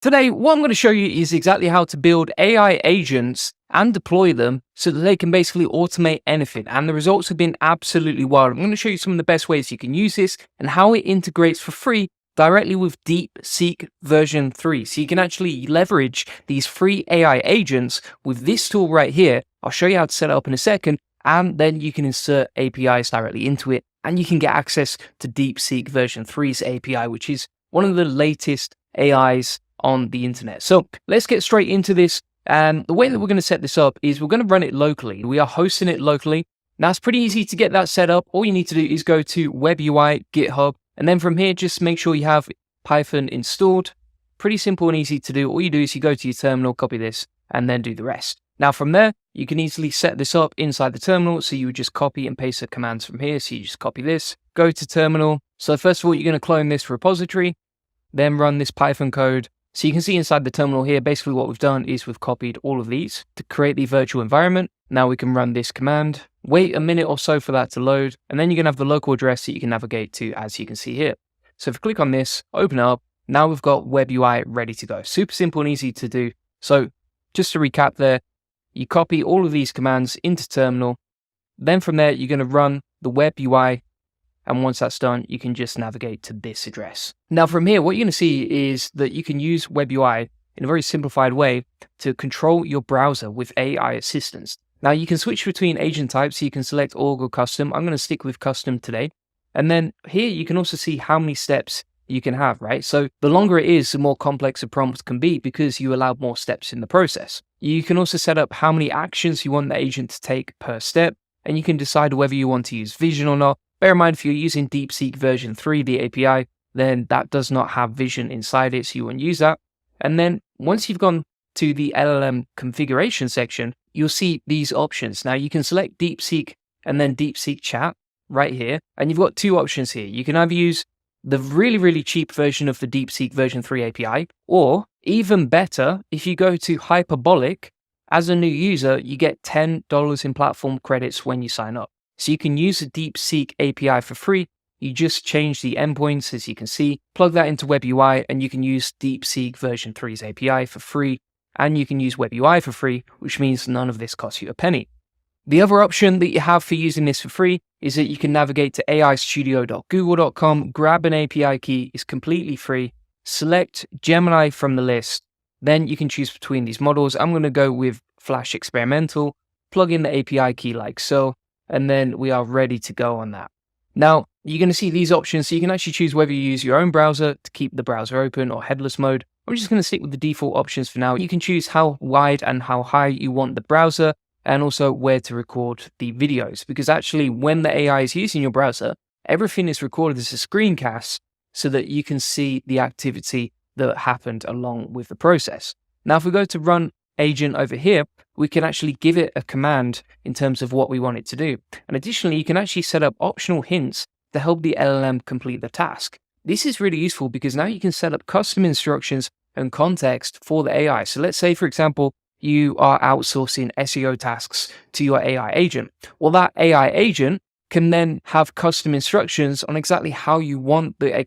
Today, what I'm going to show you is exactly how to build AI agents and deploy them so that they can basically automate anything. And the results have been absolutely wild. I'm going to show you some of the best ways you can use this and how it integrates for free directly with Deepseek version 3. So you can actually leverage these free AI agents with this tool right here. I'll show you how to set it up in a second, and then you can insert APIs directly into it, and you can get access to Deepseek version 3's API, which is one of the latest AIs on the internet. So let's get straight into this. And the way that we're going to set this up is we're going to run it locally. We are hosting it locally. Now it's pretty easy to get that set up. All you need to do is go to WebUI, GitHub, and then from here, just make sure you have Python installed. Pretty simple and easy to do. All you do is you go to your terminal, copy this, and then do the rest. Now from there, you can easily set this up inside the terminal. So you would just copy and paste the commands from here. So you just copy this, go to terminal. So first of all, you're going to clone this repository, then run this Python code. So you can see inside the terminal here, basically what we've done is we've copied all of these to create the virtual environment. Now we can run this command, wait a minute or so for that to load, and then you're gonna have the local address that you can navigate to, as you can see here. So if you click on this, open it up, now we've got WebUI ready to go. Super simple and easy to do. So just to recap there, you copy all of these commands into terminal. Then from there, you're gonna run the WebUI. And once that's done, you can just navigate to this address. Now from here, what you're going to see is that you can use WebUI in a very simplified way to control your browser with AI assistance. Now you can switch between agent types, so you can select org or custom. I'm going to stick with custom today. And then here you can also see how many steps you can have, right? So the longer it is, the more complex a prompt can be because you allow more steps in the process. You can also set up how many actions you want the agent to take per step, and you can decide whether you want to use vision or not. Bear in mind, if you're using Deepseek version 3, the API, then that does not have vision inside it, so you won't use that. And then once you've gone to the LLM configuration section, you'll see these options. Now you can select DeepSeek and then DeepSeek Chat right here. And you've got two options here. You can either use the really cheap version of the Deepseek version 3 API, or even better, if you go to Hyperbolic, as a new user, you get $10 in platform credits when you sign up. So you can use the Deepseek API for free. You just change the endpoints, as you can see, plug that into WebUI, and you can use Deepseek version 3's API for free. And you can use WebUI for free, which means none of this costs you a penny. The other option that you have for using this for free is that you can navigate to aistudio.google.com, grab an API key, it's completely free, select Gemini from the list. Then you can choose between these models. I'm going to go with Flash Experimental, plug in the API key like so, and then we are ready to go on that. Now, you're going to see these options, so you can actually choose whether you use your own browser to keep the browser open or headless mode. I'm just going to stick with the default options for now. You can choose how wide and how high you want the browser, and also where to record the videos, because actually when the AI is using your browser, everything is recorded as a screencast so that you can see the activity that happened along with the process. Now, if we go to run agent over here, we can actually give it a command in terms of what we want it to do. And additionally, you can actually set up optional hints to help the LLM complete the task. This is really useful because now you can set up custom instructions and context for the AI. So let's say, for example, you are outsourcing SEO tasks to your AI agent. Well, that AI agent can then have custom instructions on exactly how you want the,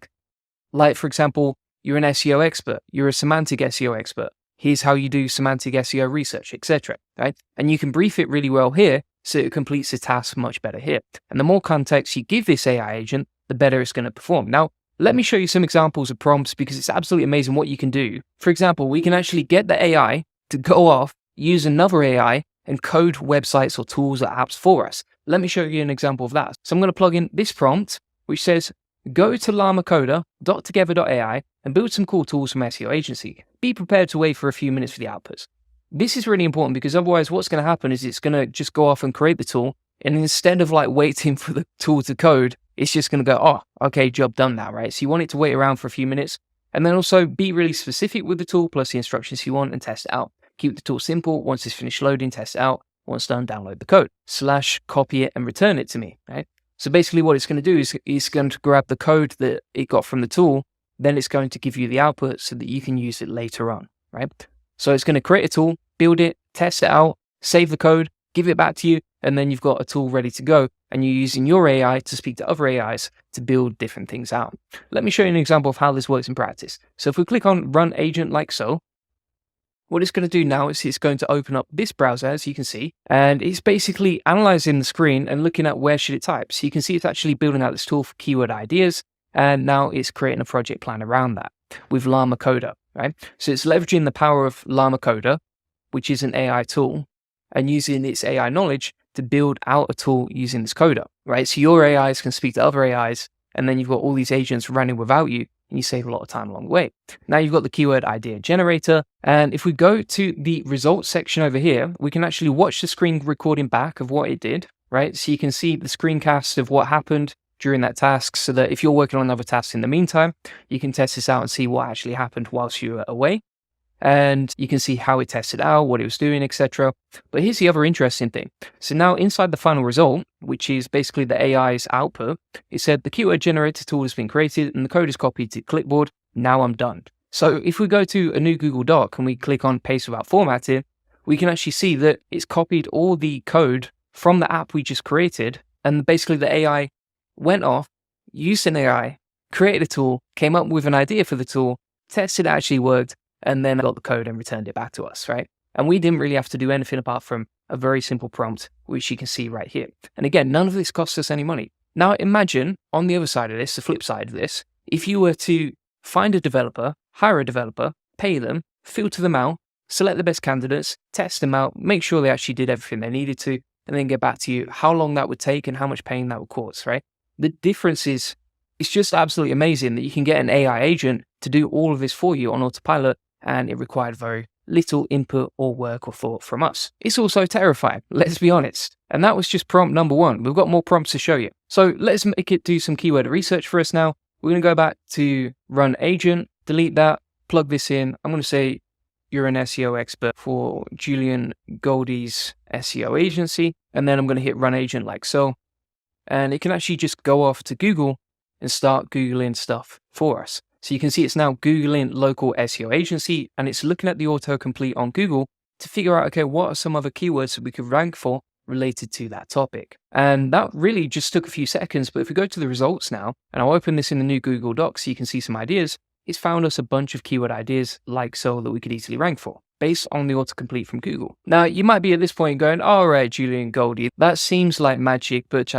like, for example, you're an SEO expert, you're a semantic SEO expert. Here's how you do semantic SEO research, etc. Right? And you can brief it really well here, so it completes the task much better here. And the more context you give this AI agent, the better it's going to perform. Now, let me show you some examples of prompts because it's absolutely amazing what you can do. For example, we can actually get the AI to go off, use another AI, and code websites or tools or apps for us. Let me show you an example of that. So I'm going to plug in this prompt, which says, go to llamacoder.together.ai and build some cool tools from SEO agency. Be prepared to wait for a few minutes for the outputs. This is really important because otherwise what's going to happen is it's going to just go off and create the tool. And instead of like waiting for the tool to code, it's just going to go, oh, okay, job done now, right? So you want it to wait around for a few minutes and then also be really specific with the tool plus the instructions you want and test it out. Keep the tool simple. Once it's finished loading, test it out. Once done, download the code, /copy it and return it to me, right? So basically what it's going to do is it's going to grab the code that it got from the tool, then it's going to give you the output so that you can use it later on, right? So it's going to create a tool, build it, test it out, save the code, give it back to you, and then you've got a tool ready to go, and you're using your AI to speak to other AIs to build different things out. Let me show you an example of how this works in practice. So if we click on Run Agent like so, what it's going to do now is it's going to open up this browser, as you can see, and it's basically analyzing the screen and looking at where should it type. So you can see it's actually building out this tool for keyword ideas, and now it's creating a project plan around that with Llama Coder, right? So it's leveraging the power of Llama Coder, which is an AI tool, and using its AI knowledge to build out a tool using this coder, right? So your AIs can speak to other AIs, and then you've got all these agents running without you, and you save a lot of time along the way. Now you've got the keyword idea generator, and if we go to the results section over here, we can actually watch the screen recording back of what it did, right? So you can see the screencast of what happened during that task, so that if you're working on another task in the meantime, you can test this out and see what actually happened whilst you were away. And you can see how it tested out, what it was doing, etc. But here's the other interesting thing. So now inside the final result, which is basically the AI's output, it said the keyword generator tool has been created and the code is copied to clipboard. Now I'm done. So if we go to a new Google Doc and we click on paste without formatting, we can actually see that it's copied all the code from the app we just created. And basically the AI went off, used an AI, created a tool, came up with an idea for the tool, tested it actually worked, and then got the code and returned it back to us, right? And we didn't really have to do anything apart from a very simple prompt, which you can see right here. And again, none of this costs us any money. Now imagine on the other side of this, the flip side of this, if you were to find a developer, hire a developer, pay them, filter them out, select the best candidates, test them out, make sure they actually did everything they needed to, and then get back to you how long that would take and how much pain that would cause, right? The difference is, it's just absolutely amazing that you can get an AI agent to do all of this for you on autopilot, and it required very little input or work or thought from us. It's also terrifying, let's be honest. And that was just prompt number one. We've got more prompts to show you. So let's make it do some keyword research for us now. We're going to go back to Run Agent, delete that, plug this in. I'm going to say you're an SEO expert for Julian Goldie's SEO agency. And then I'm going to hit Run Agent like so. And it can actually just go off to Google and start Googling stuff for us. So you can see it's now Googling local SEO agency, and it's looking at the autocomplete on Google to figure out, okay, what are some other keywords that we could rank for related to that topic? And that really just took a few seconds. But if we go to the results now, and I'll open this in the new Google Docs so you can see some ideas, it's found us a bunch of keyword ideas like so that we could easily rank for based on the autocomplete from Google. Now, you might be at this point going, all right, Julian Goldie, that seems like magic, but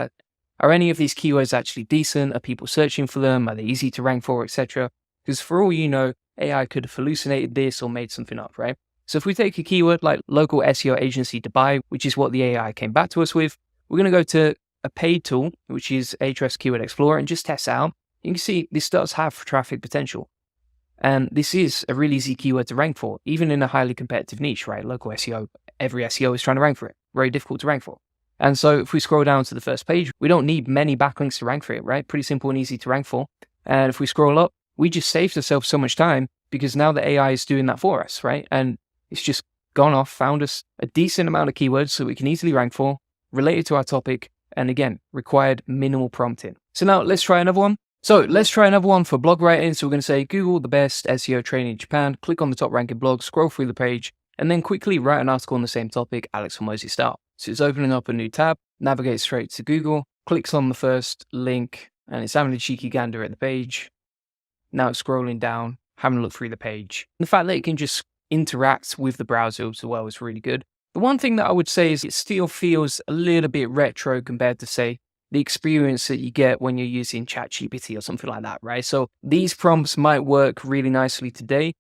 are any of these keywords actually decent? Are people searching for them? Are they easy to rank for, etc.? Because for all you know, AI could have hallucinated this or made something up, right? So if we take a keyword like local SEO agency Dubai, which is what the AI came back to us with, we're going to go to a paid tool, which is Ahrefs Keyword Explorer, and just test it out. You can see this does have traffic potential. And this is a really easy keyword to rank for, even in a highly competitive niche, right? Local SEO, every SEO is trying to rank for it. Very difficult to rank for. And so if we scroll down to the first page, we don't need many backlinks to rank for it, right? Pretty simple and easy to rank for. And if we scroll up, we just saved ourselves so much time because now the AI is doing that for us, right? And it's just gone off, found us a decent amount of keywords so we can easily rank for, related to our topic, and again, required minimal prompting. So now let's try another one. So let's try another one for blog writing. So we're going to say Google the best SEO training in Japan, click on the top ranking blog, scroll through the page, and then quickly write an article on the same topic, Alex Hormozi style. So it's opening up a new tab, navigates straight to Google, clicks on the first link, and it's having a cheeky gander at the page. Now it's scrolling down, having a look through the page. The fact that it can just interact with the browser as well is really good. The one thing that I would say is it still feels a little bit retro compared to, say, the experience that you get when you're using ChatGPT or something like that, right? So these prompts might work really nicely today.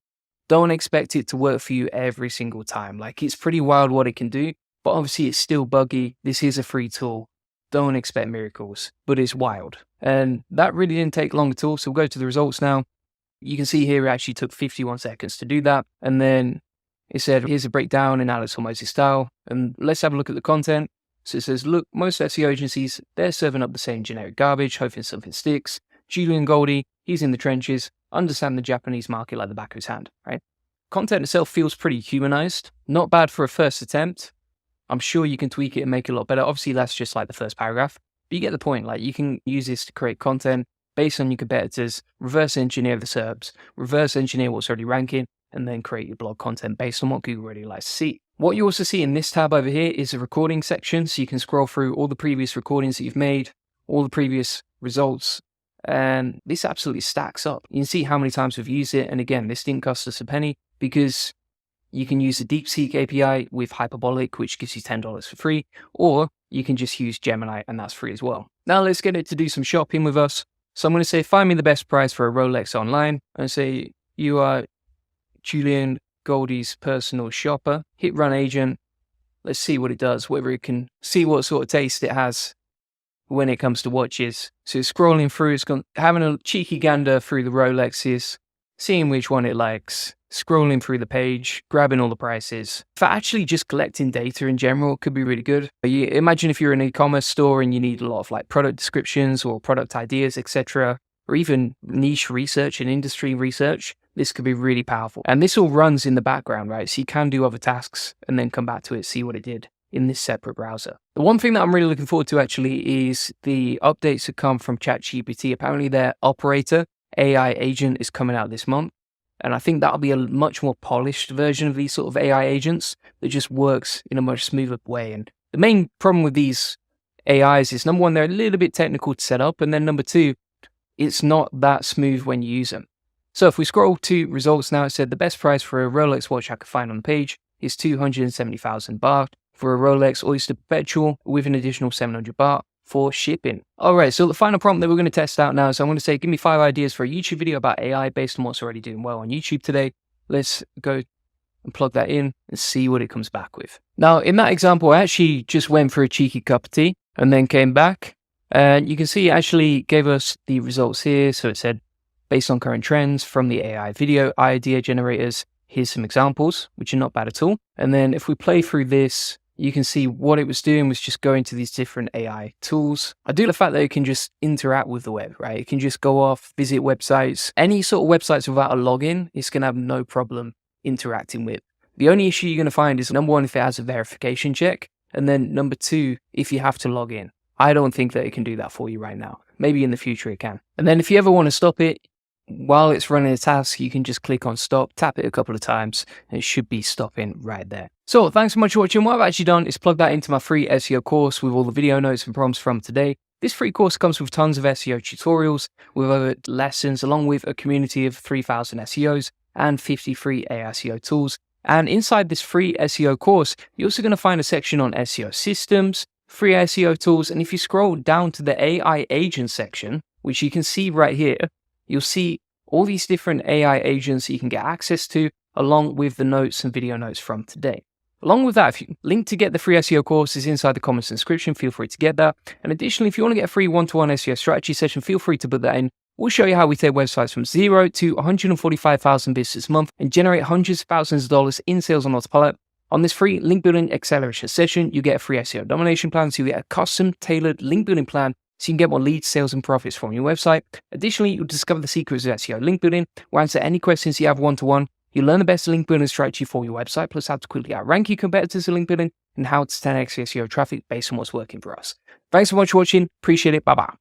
Don't expect it to work for you every single time. Like, it's pretty wild what it can do, but obviously it's still buggy. This is a free tool. Don't expect miracles, but it's wild. And that really didn't take long at all. So we'll go to the results now. You can see here it actually took 51 seconds to do that. And then it said, here's a breakdown in Alex Hormozi style. And let's have a look at the content. So it says, look, most SEO agencies, they're serving up the same generic garbage, hoping something sticks. Julian Goldie, he's in the trenches, understand the Japanese market like the back of his hand, right? Content itself feels pretty humanized. Not bad for a first attempt. I'm sure you can tweak it and make it a lot better. Obviously, that's just like the first paragraph. But you get the point. Like, you can use this to create content based on your competitors, reverse engineer the SERPs, reverse engineer what's already ranking, and then create your blog content based on what Google really likes to see. What you also see in this tab over here is a recording section, so you can scroll through all the previous recordings that you've made, all the previous results, and this absolutely stacks up. You can see how many times we've used it, and again, this didn't cost us a penny because you can use the Deepseek API with Hyperbolic, which gives you $10 for free, or you can just use Gemini, and that's free as well. Now let's get it to do some shopping with us. So I'm going to say, find me the best price for a Rolex online, and say you are Julian, Goldie's personal shopper. Hit run agent. Let's see what it does, whether it can see what sort of taste it has when it comes to watches. So it's scrolling through, it's having a cheeky gander through the Rolexes, seeing which one it likes, scrolling through the page, grabbing all the prices. For actually just collecting data in general, could be really good. You imagine if you're in an e-commerce store and you need a lot of like product descriptions or product ideas, etc., or even niche research and industry research, this could be really powerful. And this all runs in the background, right? So you can do other tasks and then come back to it, see what it did in this separate browser. The one thing that I'm really looking forward to actually is the updates that come from ChatGPT. Apparently their operator AI agent is coming out this month. And I think that'll be a much more polished version of these sort of AI agents that just works in a much smoother way. And the main problem with these AIs is, number one, they're a little bit technical to set up. And then number two, it's not that smooth when you use them. So if we scroll to results now, it said the best price for a Rolex watch I could find on the page is 270,000 baht for a Rolex Oyster Perpetual with an additional 700 baht for shipping. All right, so the final prompt that we're going to test out now is I'm going to say, give me 5 ideas for a YouTube video about AI based on what's already doing well on YouTube today. Let's go and plug that in and see what it comes back with. Now, in that example, I actually just went for a cheeky cup of tea and then came back. And you can see it actually gave us the results here. So it said, based on current trends from the AI video idea generators, here's some examples, which are not bad at all. And then if we play through this, you can see what it was doing was just going to these different AI tools. I do the fact that it can just interact with the web, right? It can just go off, visit websites. Any sort of websites without a login, it's going to have no problem interacting with. The only issue you're going to find is, number one, if it has a verification check. And then number two, if you have to log in. I don't think that it can do that for you right now. Maybe in the future it can. And then if you ever want to stop it, while it's running a task, you can just click on stop, tap it a couple of times, and it should be stopping right there. So thanks so much for watching. What I've actually done is plug that into my free SEO course with all the video notes and prompts from today. This free course comes with tons of SEO tutorials, with other lessons, along with a community of 3,000 SEOs and 50 free ASEO tools. And inside this free SEO course, you're also going to find a section on SEO systems, free SEO tools, and if you scroll down to the AI agent section, which you can see right here, you'll see all these different AI agents that you can get access to, along with the notes and video notes from today. Along with that, if you link to get the free SEO course is inside the comments and description, feel free to get that. And additionally, if you want to get a free one-to-one SEO strategy session, feel free to put that in. We'll show you how we take websites from 0 to 145,000 visitors a month and generate hundreds of thousands of dollars in sales on autopilot. On this free link building acceleration session, you get a free SEO domination plan, so you get a custom tailored link building plan so you can get more leads, sales, and profits from your website. Additionally, you'll discover the secrets of SEO link building. We'll answer any questions you have one-to-one. You'll learn the best link building strategy for your website, plus how to quickly outrank your competitors in link building and how to 10x SEO traffic based on what's working for us. Thanks so much for watching. Appreciate it. Bye-bye.